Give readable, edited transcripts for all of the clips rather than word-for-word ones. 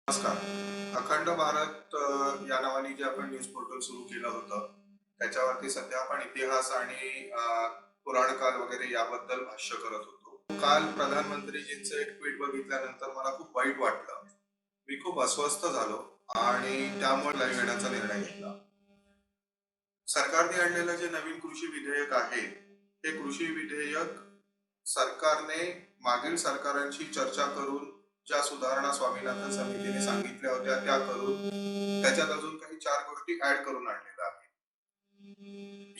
नमस्कार. अखंड भारत या नावाने जे आपण न्यूज पोर्टल सुरू केलं होतं, त्याच्यावरती सध्या आपण इतिहास आणि पुराण काल वगैरे याबद्दल भाष्य करत होतो. काल प्रधानमंत्रीजींचं एक ट्विट बघितल्यानंतर मला खूप वाईट वाटलं. मी खूप अस्वस्थ झालो आणि त्यामुळे लाईव्ह येण्याचा निर्णय घेतला. सरकारने आणलेलं जे नवीन कृषी विधेयक आहे, हे कृषी विधेयक सरकारने मागील सरकारांशी चर्चा करून ज्या सुधारणा स्वामीनाथन समितीने सांगितल्या होत्या त्या करून त्याच्यात अजून काही 4 गोष्टी ऍड करून आणलेल्या आहेत.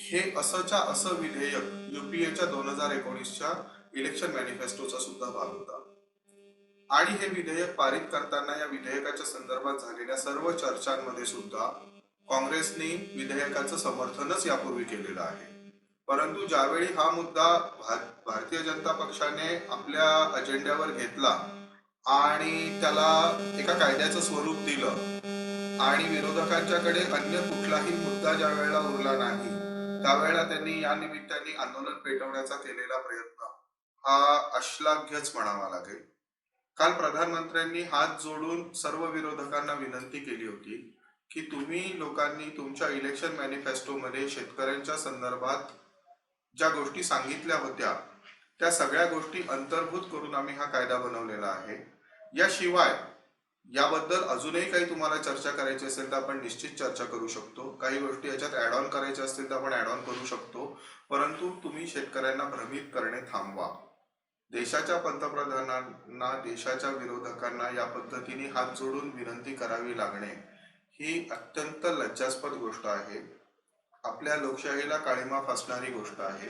हे असंच्या असं विधेयक युपीएच्या 2019च्या इलेक्शन मॅनिफेस्टोचा सुद्धा भाग होता आणि हे विधेयक पारित करताना या विधेयकाच्या संदर्भात झालेल्या सर्व चर्चांमध्ये सुद्धा काँग्रेसने विधेयकाचं समर्थनच यापूर्वी केलेलं आहे. परंतु ज्यावेळी हा मुद्दा भारतीय जनता पक्षाने आपल्या अजेंड्यावर घेतला आणि त्याला एका कायद्याचं स्वरूप दिलं आणि विरोधकांच्याकडे अन्य कुठलाही मुद्दा ज्या वेळेला उरला नाही त्यावेळेला त्यांनी या निमित्ताने आंदोलन पेटवण्याचा केलेला प्रयत्न हा अश्लाघ्यच म्हणावा लागेल. काल प्रधानमंत्र्यांनी हात जोडून सर्व विरोधकांना विनंती केली होती की तुम्ही लोकांनी तुमच्या इलेक्शन मॅनिफेस्टोमध्ये शेतकऱ्यांच्या संदर्भात ज्या गोष्टी सांगितल्या होत्या त्या सगळ्या गोष्टी अंतर्भूत करून आम्ही हा कायदा बनवलेला आहे. याशिवाय याबद्दल अजूनही काही तुम्हाला चर्चा करायची असेल तर आपण निश्चित चर्चा करू शकतो. काही गोष्टी याच्यात ऍड ऑन करायच्या असतील तर आपण ऍड ऑन करू शकतो. परंतु तुम्ही शेतकऱ्यांना भ्रमित करणे थांबवा. देशाच्या पंतप्रधानांना देशाच्या विरोधकांना या पद्धतीने हात जोडून विनंती करावी लागणे ही अत्यंत लज्जास्पद गोष्ट आहे. आपल्या लोकशाहीला काळिमा फासणारी गोष्ट आहे.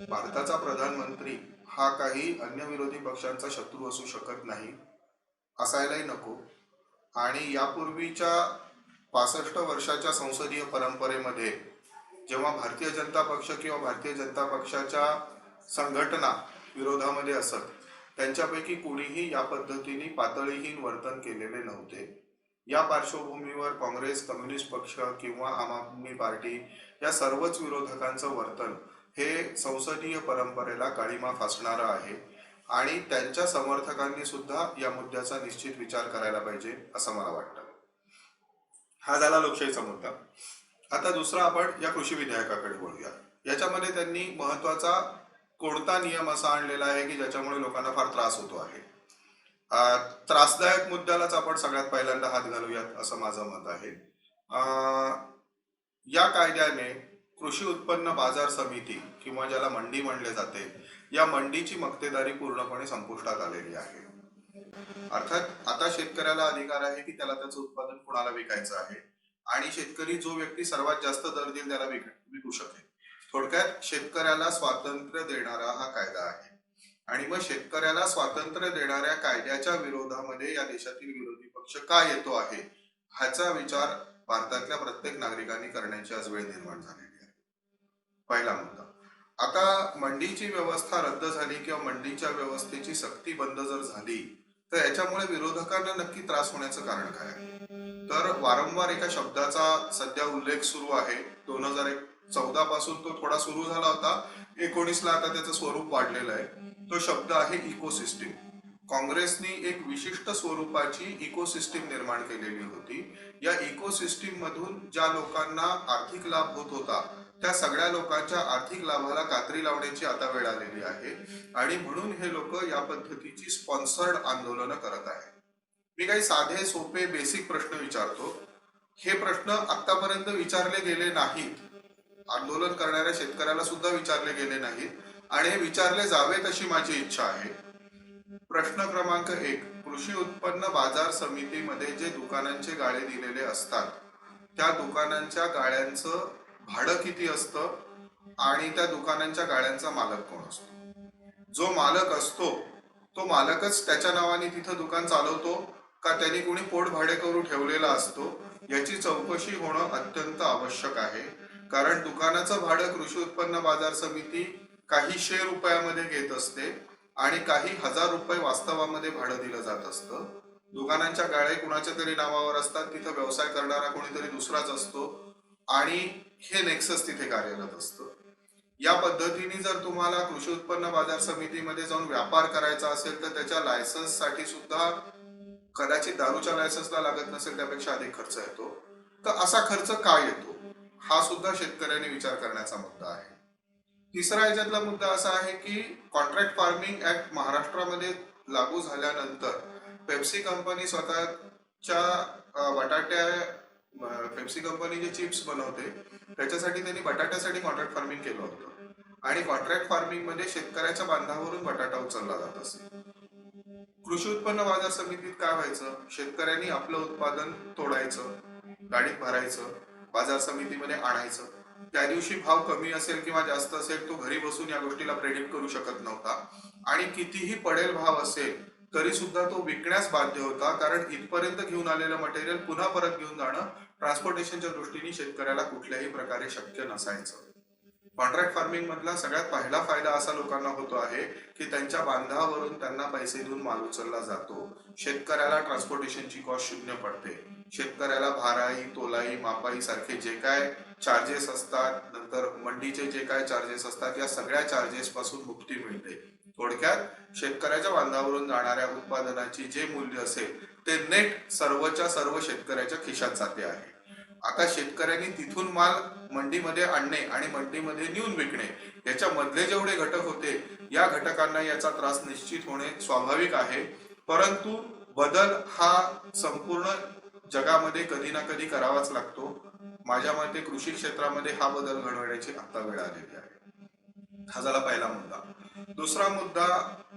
भारताचा प्रधानमंत्री हा काही अन्य विरोधी पक्षांचा शत्रू असू शकत नाही, असायलाही नको. आणि यापूर्वीच्या 65 वर्षाच्या संसदीय परंपरेमध्ये जेव्हा भारतीय जनता पक्ष किंवा भारतीय जनता पक्षाच्या संघटना विरोधामध्ये असत त्यांच्यापैकी कोणीही या पद्धतीने पातळीहीन वर्तन केलेले नव्हते. या पार्श्वभूमीवर काँग्रेस, कम्युनिस्ट पक्ष किंवा आम आदमी पार्टी या सर्वच विरोधकांचं वर्तन हे संसदीय परंपरेला काळिमा फासणारं आहे आणि त्यांच्या समर्थकांनी सुद्धा या मुद्द्याचा निश्चित विचार करायला पाहिजे असं मला वाटतं. हा झाला लोकशाहीचा मुद्दा. आता दुसरा आपण या कृषी विधेयकाकडे बोलूया. याच्यामध्ये त्यांनी महत्वाचा कोणता नियम असा आणलेला आहे की ज्याच्यामुळे लोकांना फार त्रास होतो आहे. त्रासदायक मुद्द्यालाच आपण सगळ्यात पहिल्यांदा हात घालूयात असं माझं मत आहे. या कायद्याने कृषी उत्पन्न बाजार समिती किंवा ज्याला मंडी म्हणले जाते या मंडीची मक्तेदारी पूर्णपणे संपुष्टात आलेली आहे. अर्थात आता शेतकऱ्याला अधिकार आहे की त्याला त्याचं उत्पादन कुणाला विकायचं आहे आणि शेतकरी जो व्यक्ती सर्वात जास्त दर देईल त्याला विकू शकेल. थोडक्यात शेतकऱ्याला स्वातंत्र्य देणारा हा कायदा आहे आणि मग शेतकऱ्याला स्वातंत्र्य देणाऱ्या कायद्याच्या विरोधामध्ये या देशातील विरोधी पक्ष का येतो आहे ह्याचा विचार भारतातल्या प्रत्येक नागरिकांनी करण्याची आज वेळ निर्माण झालेली आहे. पहिला मुद्दा. आता मंडीची व्यवस्था रद्द झाली किंवा मंडीच्या व्यवस्थेची सक्ती बंद जर झाली तर याच्यामुळे विरोधकांना नक्की त्रास होण्याचं कारण काय आहे? तर वारंवार एका शब्दाचा सध्या उल्लेख सुरू आहे. 2014 पासून तो थोडा सुरू झाला होता, 19ला आता त्याचं स्वरूप वाढलेलं आहे. तो शब्द आहे इकोसिस्टीम. काँग्रेसने एक विशिष्ट स्वरूपाची इकोसिस्टीम निर्माण केलेली होती. या इकोसिस्टीम मधून ज्या लोकांना आर्थिक लाभ होत होता त्या सगळ्या लोकांच्या आर्थिक लाभाला कात्री लावण्याची आता वेळ आलेली आहे आणि म्हणून हे लोक या पद्धतीची स्पॉन्सर्ड आंदोलनं करत आहेत. मी काही साधे सोपे बेसिक प्रश्न विचारतो. हे प्रश्न आतापर्यंत विचारले गेले नाहीत, आंदोलन करणाऱ्या शेतकऱ्याला सुद्धा विचारले गेले नाहीत आणि हे विचारले जावेत अशी माझी इच्छा आहे. प्रश्न क्रमांक 1. कृषी उत्पन्न बाजार समितीमध्ये जे दुकानांचे गाळे दिलेले असतात त्या दुकानांच्या गाळ्यांचं भाडं किती असतं आणि त्या दुकानांच्या गाळ्यांचा मालक कोण असतो? जो मालक असतो तो मालकच त्याच्या नावाने तिथं दुकान चालवतो का त्यांनी कोणी पोट भाडे करून ठेवलेला असतो याची चौकशी होणं अत्यंत आवश्यक आहे. कारण दुकानाचं भाडं कृषी उत्पन्न बाजार समिती काही 100 रुपयामध्ये घेत असते आणि काही 1000 रुपये वास्तवामध्ये भाडं दिलं जात असतं. दुकानांच्या गाळे कुणाच्या तरी नावावर असतात, तिथं व्यवसाय करणारा कोणीतरी दुसराच असतो आणि हे नेक्सस तिथे कार्यरत असतं. या पद्धतीने जर तुम्हाला कृषी उत्पन्न बाजार समितीमध्ये जाऊन व्यापार करायचा असेल तर त्याच्या लायसन्स साठी सुद्धा कदाचित दारूच्या लायसन्सला लागत नसेल त्यापेक्षा अधिक खर्च येतो. तर असा खर्च का येतो, हा सुद्धा शेतकऱ्यांनी विचार करण्याचा मुद्दा आहे. तिसरा याच्यातला मुद्दा असा आहे की कॉन्ट्रॅक्ट फार्मिंग ऍक्ट महाराष्ट्रामध्ये लागू झाल्यानंतर पेप्सी कंपनी स्वतःच्या पेप्सी कंपनी जे चिप्स बनवते त्याच्यासाठी त्यांनी बटाट्यासाठी कॉन्ट्रॅक्ट फार्मिंग केलं होतं. आणि कॉन्ट्रॅक्ट फार्मिंग मध्ये शेतकऱ्याच्या बांधावरून बटाटा उचलला जात असे. कृषी उत्पन्न बाजार समितीत काय व्हायचं, शेतकऱ्यांनी आपलं उत्पादन तोडायचं, गाडीत भरायचं, बाजार समितीमध्ये आणायचं. त्या दिवशी भाव कमी असेल किंवा जास्त असेल तो घरी बसून या गोष्टीला प्रेडिक्ट करू शकत नव्हता. आणि कितीही पडेल भाव असेल तरी सुद्धा तो विकण्यास बाध्य होता, कारण इथपर्यंत घेऊन आलेलं मटेरियल पुन्हा परत घेऊन जाणं ट्रान्सपोर्टेशनच्या दृष्टीने शेतकऱ्याला कुठल्याही प्रकारे शक्य नसायचं. कॉन्ट्रॅक्ट फार्मिंग मधला सगळ्यात पहिला फायदा असा लोकांना होतो आहे की त्यांच्या बांधावरून त्यांना पैसे देऊन माल उचलला जातो. शेतकऱ्याला ट्रान्सपोर्टेशनची कॉस्ट शून्य पडते. शेतकऱ्याला भाराई, तोलाई, मापाई सारखे जे काय चार्जेस असतात, नंतर मंडीचे जे काय चार्जेस असतात, या सगळ्या चार्जेस पासून मुक्ती मिळते. थोडक्यात शेतकऱ्याच्या बांधावरून जाणाऱ्या उत्पादनाची जे मूल्य असेल ते नेट सर्वच्या सर्व शेतकऱ्याच्या खिशात जाते आहे. आता शेतकऱ्यांनी तिथून माल मंडीमध्ये आणणे आणि मंडीमध्ये नेऊन विकणे याच्या मधले जेवढे घटक होते या घटकांना याचा त्रास निश्चित होणे स्वाभाविक आहे. परंतु बदल हा संपूर्ण जगामध्ये कधी ना कधी करावाच लागतो. माझ्या मते कृषी क्षेत्रामध्ये हा बदल घडवण्याची आता वेळ आलेली आहे. हा झाला पहिला मुद्दा. दुसरा मुद्दा,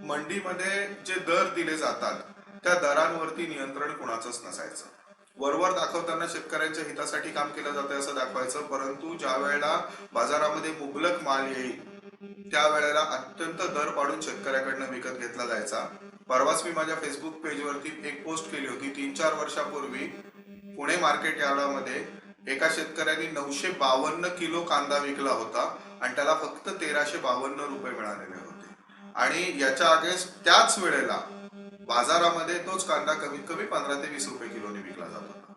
मंडीमध्ये जे दर दिले जातात त्या दरांवरती नियंत्रण कुणाचंच नसायचं. वरवर दाखवताना शेतकऱ्यांच्या हितासाठी काम केलं जातं असं दाखवायचं, परंतु ज्या वेळेला बाजारामध्ये मुबलक माल येईल त्यावेळेला अत्यंत दर पाडून शेतकऱ्याकडनं विकत घेतला जायचा. परवाच मी माझ्या फेसबुक पेजवरती एक पोस्ट केली होती. 3-4 वर्षापूर्वी पुणे मार्केट यार्डामध्ये एका शेतकऱ्यांनी 952 किलो कांदा विकला होता आणि त्याला फक्त 1352 रुपये मिळालेले होते. आणि याच्या अगेन्स्ट त्याच वेळेला बाजारामध्ये तोच कांदा कमीत कमी 15 ते 20 रुपये किलोने विकला जात होता.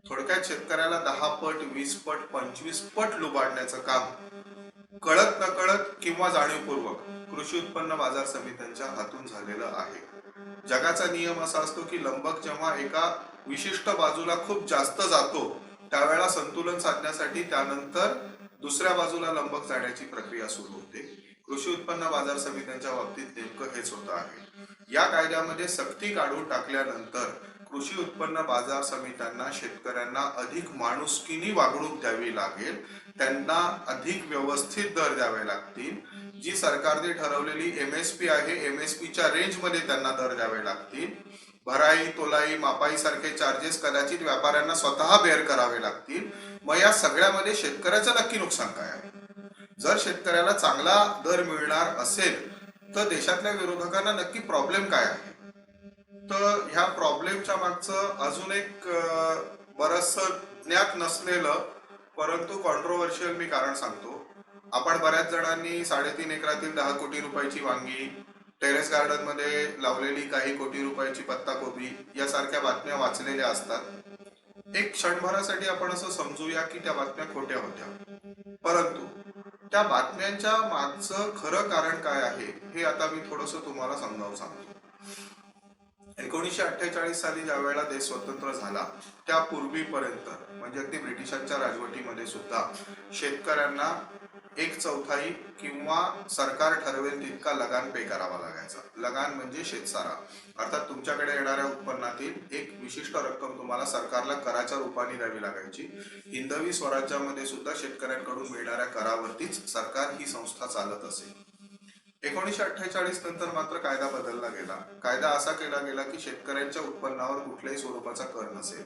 थोडक्यात शेतकऱ्याला 10 पट, 20 पट, 25 पट लुबाडण्याचं काम कळत नकळत किंवा जाणीवपूर्वक कृषी उत्पन्न बाजार समित्यांच्या हातून झालेलं आहे. जगाचा नियम असा असतो की लंबक जेव्हा एका विशिष्ट बाजूला खूप जास्त जातो त्यावेळेला संतुलन साधण्यासाठी त्यानंतर दुसऱ्या बाजूला लंबक जाण्याची प्रक्रिया सुरू होते. कृषी उत्पन्न बाजार समित्यांच्या बाबतीत नेमकं हेच होतं आहे. या कायद्यामध्ये सक्ती काढून टाकल्यानंतर कृषी उत्पन्न बाजार समित्यांना शेतकऱ्यांना अधिक माणुसकीने वागणूक द्यावी लागेल, त्यांना अधिक व्यवस्थित दर द्यावे लागतील. जी सरकारने ठरवलेली MSP आहे MSPच्या रेंजमध्ये त्यांना दर द्यावे लागतील. भराई, तोलाई, मापाई सारखे चार्जेस कदाचित व्यापाऱ्यांना स्वतः बेअर करावे लागतील. मग या सगळ्यामध्ये शेतकऱ्याचं नक्की नुकसान काय आहे? जर शेतकऱ्याला चांगला दर मिळणार असेल तर देशातल्या विरोधकांना नक्की प्रॉब्लेम काय आहे? तर ह्या प्रॉब्लेमच्या मागचं अजून एक बरचसं ज्ञात नसलेलं परंतु कॉन्ट्रोवर्शियल मी कारण सांगतो. आपण बऱ्याच जणांनी 3.5 एकरातील 10 कोटी रुपयाची वांगी, टेरेस गार्डन मध्ये लावलेली काही कोटी रुपयाची पत्ताकोबी यासारख्या बातम्या वाचलेल्या असतात. एक क्षणभरासाठी आपण असं समजूया की त्या बातम्या खोट्या होत्या, परंतु त्या बातम्यांच्या मागचं खरं कारण काय आहे हे आता मी थोडंसं तुम्हाला समजावून सांगतो. 1948 साली ज्या वेळेला देश स्वतंत्र झाला त्यापूर्वीपर्यंत म्हणजे अगदी ब्रिटिशांच्या राजवटीमध्ये सुद्धा शेतकऱ्यांना 1/4 किंवा सरकार ठरवेल तितका लगान पे करावा लागायचा. लगान म्हणजे शेतसारा, अर्थात तुमच्याकडे येणाऱ्या उत्पन्नातील एक विशिष्ट रक्कम तुम्हाला सरकारला कराच्या रूपाने द्यावी लागायची. हिंदवी स्वराज्यामध्ये सुद्धा शेतकऱ्यांकडून मिळणाऱ्या करावरतीच सरकार ही संस्था चालत असे. 1948 नंतर मात्र कायदा बदलला गेला. कायदा असा केला गेला की शेतकऱ्यांच्या उत्पन्नावर कुठल्याही स्वरूपाचा कर नसेल,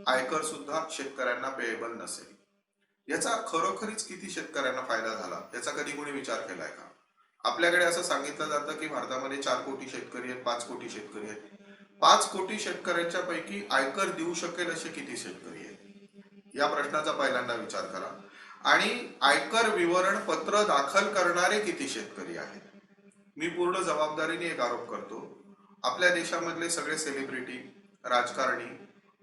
आयकर सुद्धा शेतकऱ्यांना पेएबल नसेल. याचा खरोखरीच किती शेतकऱ्यांना फायदा झाला याचा कधी कोणी विचार केलाय का? आपल्याकडे असं सांगितलं जातं की भारतामध्ये 4 कोटी शेतकरी आहेत, 5 कोटी शेतकरी आहेत. 5 कोटी शेतकऱ्यांच्या पैकी आयकर देऊ शकेल असे किती शेतकरी आहेत? या प्रश्नाचा पहिल्यांदा विचार करा. आणि आयकर विवरण पत्र दाखल करणारे किती शेतकरी आहेत? मी पूर्ण जबाबदारीने एक आरोप करतो. आपल्या देशामधले सगळे सेलिब्रिटी, राजकारणी,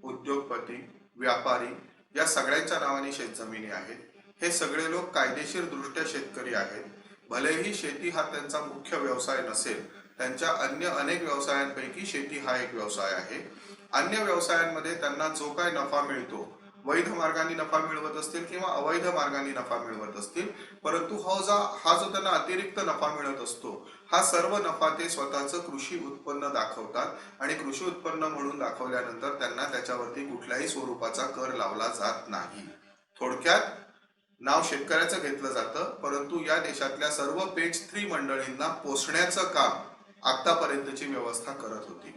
उद्योगपती, व्यापारी या सगळ्यांच्या नावाने शेतजमिनी आहेत. हे सगळे लोक कायदेशीर दृष्ट्या शेतकरी आहेत. भलेही शेती हा त्यांचा मुख्य व्यवसाय नसेल, त्यांच्या अन्य अनेक व्यवसायांपैकी शेती हा एक व्यवसाय आहे. अन्य व्यवसायांमध्ये त्यांना जो काय नफा मिळतो, वैध मार्गाने नफा मिळवत असतील किंवा अवैध मार्गाने नफा मिळवत असतील, परंतु हा जो त्यांना अतिरिक्त नफा मिळत असतो, हा सर्व नफा ते स्वतःचं कृषी उत्पन्न दाखवतात आणि कृषी उत्पन्न म्हणून दाखवल्यानंतर त्यांना त्याच्यावरती कुठल्याही स्वरूपाचा कर लावला जात नाही. थोडक्यात नाव शेतकऱ्याचं घेतलं जातं, परंतु या देशातल्या सर्व पेज 3 मंडळींना पोसण्याचं काम आतापर्यंतची व्यवस्था करत होती.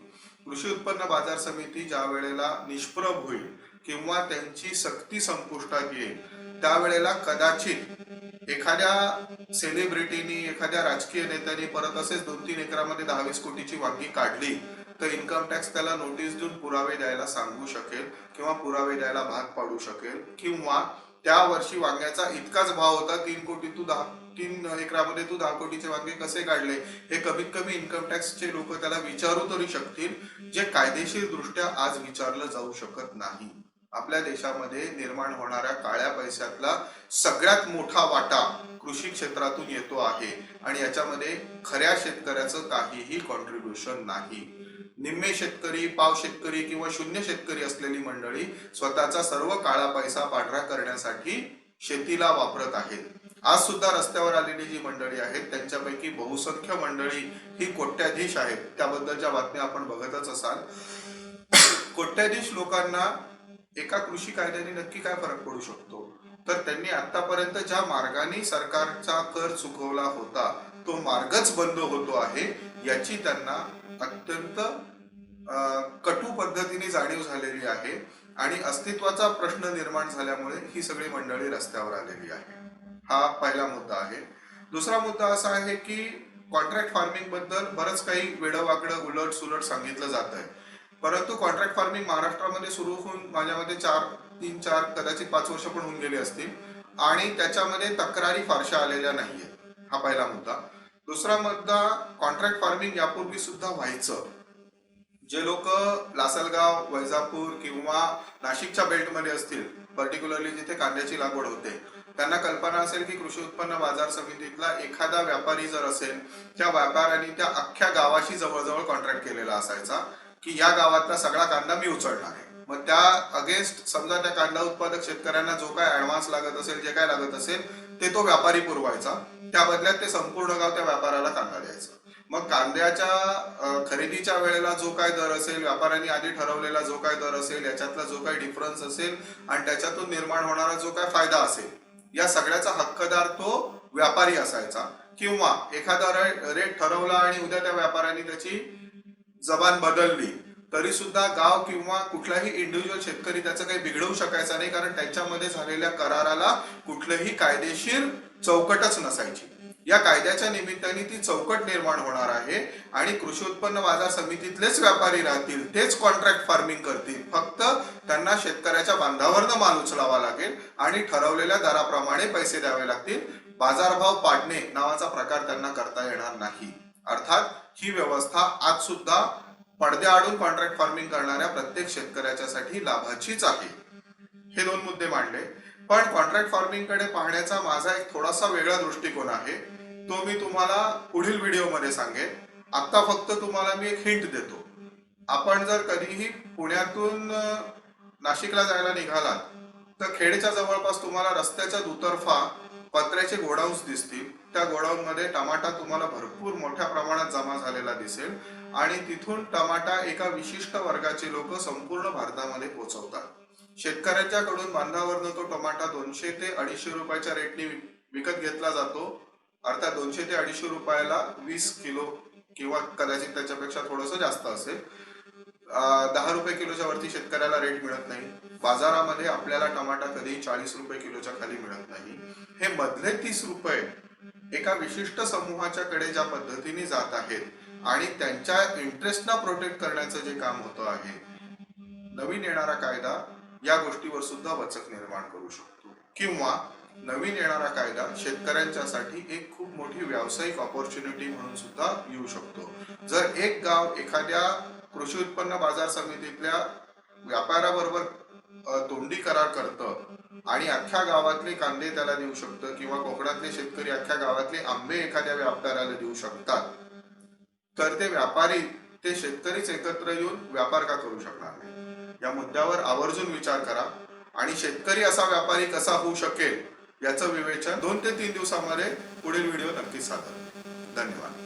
कृषी उत्पन्न बाजार समिती ज्या वेळेला निष्प्रभ होईल किंवा त्यांची सक्ती संपुष्टात येईल, त्यावेळेला कदाचित एखाद्या सेलिब्रिटीनी, एखाद्या राजकीय नेत्याने परत असेच 2-3 एकरामध्ये 10-20 कोटीची वांगी काढली तर इन्कम टॅक्स त्याला नोटीस देऊन पुरावे द्यायला सांगू शकेल किंवा पुरावे द्यायला भाग पाडू शकेल, किंवा त्या वर्षी वांग्याचा इतकाच भाव होता 3 एकरामध्ये तू 10 कोटीचे वांगे कसे काढले, हे कमीत कमी इन्कम टॅक्सचे लोक त्याला विचारू तरी शकतील, जे कायदेशीर दृष्ट्या आज विचारलं जाऊ शकत नाही. आपल्या देशामध्ये निर्माण होणाऱ्या काळ्या पैशातला सगळ्यात मोठा वाटा कृषी क्षेत्रातून येतो आहे आणि याच्यामध्ये खऱ्या शेतकऱ्याचं काहीही कॉन्ट्रीब्युशन नाही. निम्मे शेतकरी, पाव शेतकरी किंवा शून्य शेतकरी असलेली मंडळी स्वतःचा सर्व काळा पैसा पांढरा करण्यासाठी शेतीला वापरत आहेत. आज सुद्धा रस्त्यावर आलेली जी मंडळी आहेत त्यांच्यापैकी बहुसंख्य मंडळी ही कोट्याधीश आहेत. त्याबद्दलच्या बातम्या आपण बघतच असाल. कोट्याधीश लोकांना एका कृषी कायद्याने नक्की काय फरक पडू शकतो, तर त्यांनी आतापर्यंत ज्या मार्गाने सरकारचा कर चुकवला होता तो मार्गच बंद होतो आहे याची त्यांना अत्यंत कटू पद्धतीने जाणीव झालेली आहे आणि अस्तित्वाचा प्रश्न निर्माण झाल्यामुळे ही सगळी मंडळी रस्त्यावर आलेली आहे. हा पहिला मुद्दा आहे. दुसरा मुद्दा असा आहे की कॉन्ट्रॅक्ट फार्मिंग बद्दल बरंच काही वेडवाकडं उलट सुलट सांगितलं जात आहे, परंतु कॉन्ट्रॅक्ट फार्मिंग महाराष्ट्रामध्ये सुरू होऊन माझ्या मते 3-4 कदाचित 5 वर्ष पण होऊन गेली असतील आणि त्याच्यामध्ये तक्रारी फारशा आलेल्या नाहीये. हा पहिला मुद्दा. दुसरा मुद्दा, कॉन्ट्रॅक्ट फार्मिंग यापूर्वी सुद्धा व्हायचं. जे लोक लासलगाव, वैजापूर किंवा नाशिकच्या बेल्टमध्ये असतील, पर्टिक्युलरली जिथे कांद्याची लागवड होते, त्यांना कल्पना असेल की कृषी उत्पन्न बाजार समितीतला एखादा व्यापारी जर असेल, त्या व्यापाऱ्यांनी त्या अख्ख्या गावाशी जवळजवळ कॉन्ट्रॅक्ट केलेला असायचा की या गावातला सगळा कांदा मी उचलणार आहे. मग त्या अगेन्स्ट समजा त्या कांदा उत्पादक शेतकऱ्यांना जो काय ऍडव्हान्स लागत असेल, जे काय लागत असेल ते तो व्यापारी पुरवायचा, त्या बदल्यात ते संपूर्ण गाव त्या व्यापाऱ्याला कांदा द्यायचं. मग कांद्याच्या खरेदीच्या वेळेला जो काय दर असेल, व्यापाऱ्यांनी आधी ठरवलेला जो काय दर असेल, याच्यातला जो काय डिफरन्स असेल आणि त्याच्यातून निर्माण होणारा जो काय फायदा असेल, या सगळ्याचा हक्कदार तो व्यापारी असायचा. किंवा एखादा रेट ठरवला आणि उद्या त्या व्यापाऱ्यांनी त्याची जबान बदलली तरी सुद्धा गाव किंवा कुठलाही इंडिव्हिज्युअल शेतकरी त्याचं काही बिघडवू शकायचा नाही, कारण त्यांच्यामध्ये झालेल्या कराराला कुठलंही कायदेशीर चौकटच नसायची. या कायद्याच्या निमित्ताने ती चौकट निर्माण होणार आहे आणि कृषी उत्पन्न बाजार समितीतलेच व्यापारी राहतील, तेच कॉन्ट्रॅक्ट फार्मिंग करतील. फक्त त्यांना शेतकऱ्याच्या बांधावरनं माल उचलावा लागेल आणि ठरवलेल्या दराप्रमाणे पैसे द्यावे लागतील. बाजारभाव पाडणे नावाचा प्रकार त्यांना करता येणार नाही. अर्थात ही व्यवस्था आज सुद्धा पडद्याआडून कॉन्ट्रॅक्ट फार्मिंग करणाऱ्या प्रत्येक शेतकऱ्याच्यासाठी लाभाचीच आहे. हे 2 मुद्दे मांडले. पण कॉन्ट्रॅक्ट फार्मिंग कडे पाहण्याचा माझा एक थोडासा वेगळा दृष्टिकोन आहे, तो मी तुम्हाला पुढील व्हिडिओमध्ये सांगेन. आता फक्त तुम्हाला मी एक हिंट देतो. आपण जर कधीही पुण्यातून नाशिकला जायला निघालात तर खेडच्या जवळपास तुम्हाला रस्त्याच्या दुतर्फा पत्र्याचे गोडाऊन्स दिसतील. त्या गोडाऊन मध्ये टमाटा तुम्हाला भरपूर मोठ्या प्रमाणात जमा झालेला दिसेल आणि तिथून टमाटा एका विशिष्ट वर्गाचे लोक संपूर्ण भारतामध्ये पोहोचवतात. शेतकऱ्यांच्याकडून बांधावरनं तो टमाटा 200 ते 250 रुपयाच्या रेटने विकत घेतला जातो. अर्थात 200 ते 250 रुपयाला 20 किलो किंवा कदाचित त्याच्यापेक्षा थोडंसं जास्त असेल. 10 रुपये किलोच्या वरती शेतकऱ्याला रेट मिळत नाही. बाजारामध्ये आपल्याला टमाटा कधीही 40 रुपये किलोच्या खाली मिळत नाही. हे मधले 30 रुपये एका विशिष्ट समूहाच्या कडे ज्या पद्धतीने जात आहेत आणि त्यांच्या इंटरेस्टना प्रोटेक्ट करण्याचं जे काम होतं आहे, नवीन येणारा कायदा या गोष्टीवर सुद्धा वचक निर्माण करू शकतो. किंवा नवीन येणारा कायदा शेतकऱ्यांच्यासाठी एक खूप मोठी व्यावसायिक ऑपॉर्च्युनिटी म्हणून सुद्धा येऊ शकतो. जर एक गाव एखाद्या कृषी उत्पन्न बाजार समितीतल्या व्यापाऱ्याबरोबर तोंडी करार करतं आणि अख्ख्या गावातले कांदे त्याला देऊ शकतं किंवा कोकणातले शेतकरी अख्ख्या गावातले आंबे एखाद्या व्यापाऱ्याला देऊ शकतात, तर ते व्यापारी ते शेतकरीच एकत्र येऊन व्यापार का करू शकणार नाही? या मुद्द्यावर आवर्जून विचार करा आणि शेतकरी असा व्यापारी कसा होऊ शकेल याचं विवेचन 2 ते 3 दिवसामध्ये पुढील व्हिडिओ नक्कीच सादर. धन्यवाद.